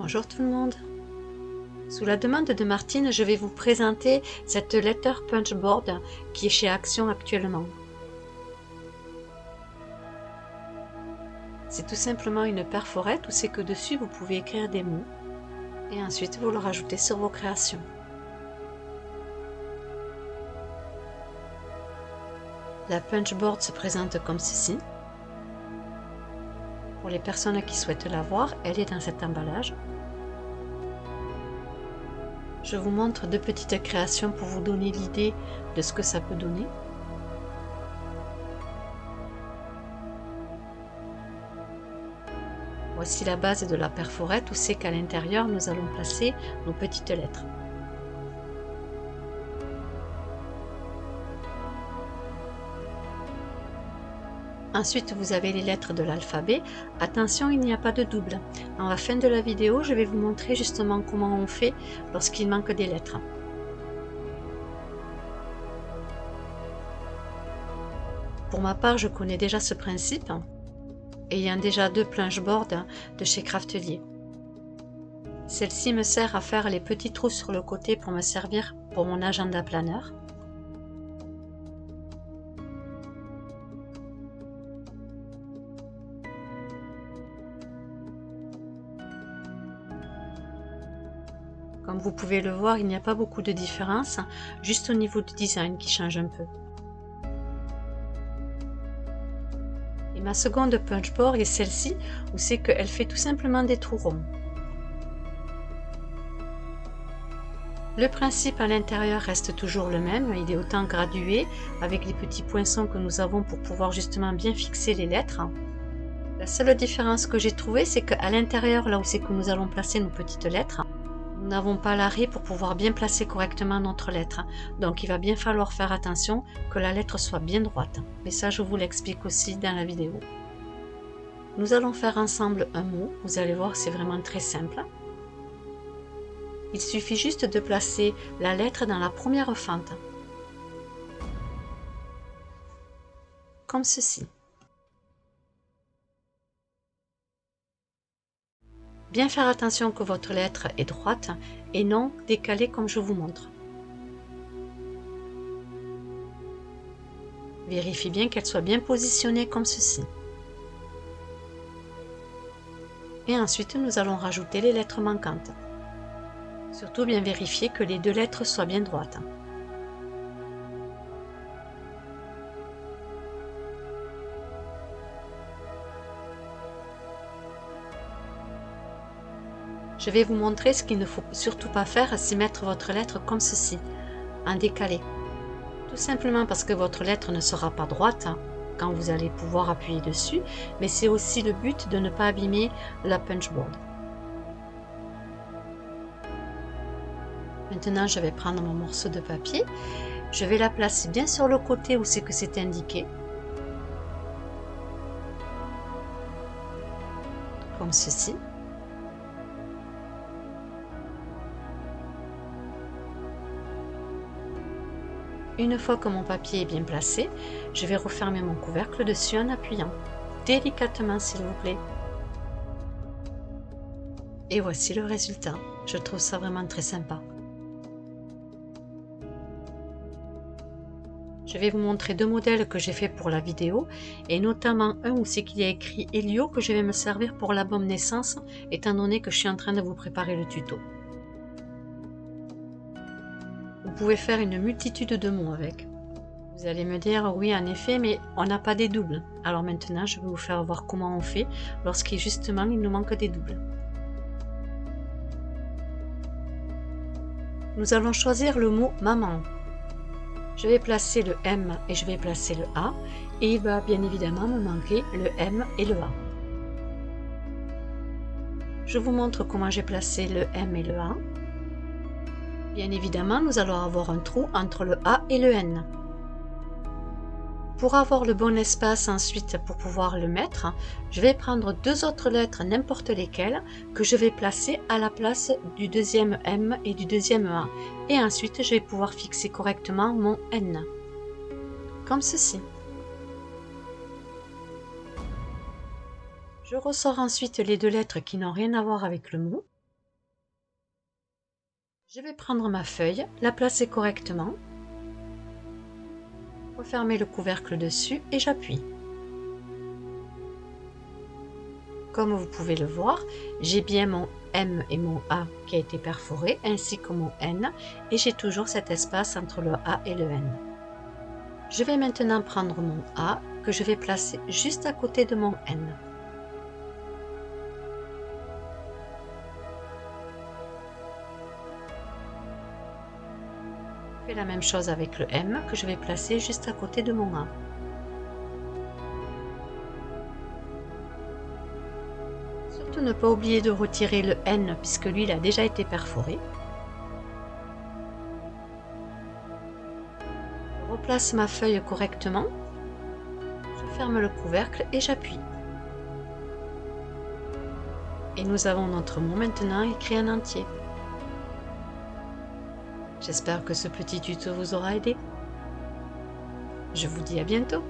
Bonjour tout le monde. Sous la demande de Martine, je vais vous présenter cette letter punch board qui est chez Action actuellement. C'est tout simplement une perforette où c'est que dessus vous pouvez écrire des mots et ensuite vous le rajoutez sur vos créations. La punch board se présente comme ceci. Pour les personnes qui souhaitent la voir, elle est dans cet emballage. Je vous montre deux petites créations pour vous donner l'idée de ce que ça peut donner. Voici la base de la perforette où c'est qu'à l'intérieur nous allons placer nos petites lettres. Ensuite, vous avez les lettres de l'alphabet. Attention, il n'y a pas de double. À la fin de la vidéo, je vais vous montrer justement comment on fait lorsqu'il manque des lettres. Pour ma part, je connais déjà ce principe, ayant déjà deux planches board de chez Craftelier. Celle-ci me sert à faire les petits trous sur le côté pour me servir pour mon agenda planeur. Comme vous pouvez le voir, il n'y a pas beaucoup de différence, juste au niveau du design qui change un peu. Et ma seconde punch board est celle-ci, où c'est qu'elle fait tout simplement des trous ronds. Le principe à l'intérieur reste toujours le même, il est autant gradué, avec les petits poinçons que nous avons pour pouvoir justement bien fixer les lettres. La seule différence que j'ai trouvée, c'est qu'à l'intérieur, là où c'est que nous allons placer nos petites lettres, nous n'avons pas l'arrêt pour pouvoir bien placer correctement notre lettre. Donc il va bien falloir faire attention que la lettre soit bien droite. Mais ça, je vous l'explique aussi dans la vidéo. Nous allons faire ensemble un mot. Vous allez voir, c'est vraiment très simple. Il suffit juste de placer la lettre dans la première fente. Comme ceci. Bien faire attention que votre lettre est droite et non décalée comme je vous montre. Vérifiez bien qu'elle soit bien positionnée comme ceci. Et ensuite, nous allons rajouter les lettres manquantes. Surtout bien vérifier que les deux lettres soient bien droites. Je vais vous montrer ce qu'il ne faut surtout pas faire, c'est mettre votre lettre comme ceci, en décalé. Tout simplement parce que votre lettre ne sera pas droite quand vous allez pouvoir appuyer dessus, mais c'est aussi le but de ne pas abîmer la punch board. Maintenant, je vais prendre mon morceau de papier, je vais la placer bien sur le côté où c'est que c'est indiqué, comme ceci. Une fois que mon papier est bien placé, je vais refermer mon couvercle dessus en appuyant délicatement s'il vous plaît. Et voici le résultat. Je trouve ça vraiment très sympa. Je vais vous montrer deux modèles que j'ai fait pour la vidéo et notamment un où c'est qu'il y a écrit Helio que je vais me servir pour l'album naissance étant donné que je suis en train de vous préparer le tuto. Vous pouvez faire une multitude de mots avec. Vous allez me dire oui en effet mais on n'a pas des doubles. Alors maintenant je vais vous faire voir comment on fait lorsqu'il justement il nous manque des doubles. Nous allons choisir le mot maman. Je vais placer le M et je vais placer le A et il va bien évidemment me manquer le M et le A. Je vous montre comment j'ai placé le M et le A. Bien évidemment, nous allons avoir un trou entre le A et le N. Pour avoir le bon espace ensuite pour pouvoir le mettre, je vais prendre deux autres lettres, n'importe lesquelles, que je vais placer à la place du deuxième M et du deuxième A. Et ensuite, je vais pouvoir fixer correctement mon N. Comme ceci. Je ressors ensuite les deux lettres qui n'ont rien à voir avec le mot. Je vais prendre ma feuille, la placer correctement, refermer le couvercle dessus et j'appuie. Comme vous pouvez le voir, j'ai bien mon M et mon A qui a été perforé, ainsi que mon N, et j'ai toujours cet espace entre le A et le N. Je vais maintenant prendre mon A que je vais placer juste à côté de mon N. Je fais la même chose avec le M que je vais placer juste à côté de mon A. Surtout ne pas oublier de retirer le N puisque lui il a déjà été perforé. Je replace ma feuille correctement, je ferme le couvercle et j'appuie. Et nous avons notre mot maintenant écrit en entier. J'espère que ce petit tuto vous aura aidé. Je vous dis à bientôt.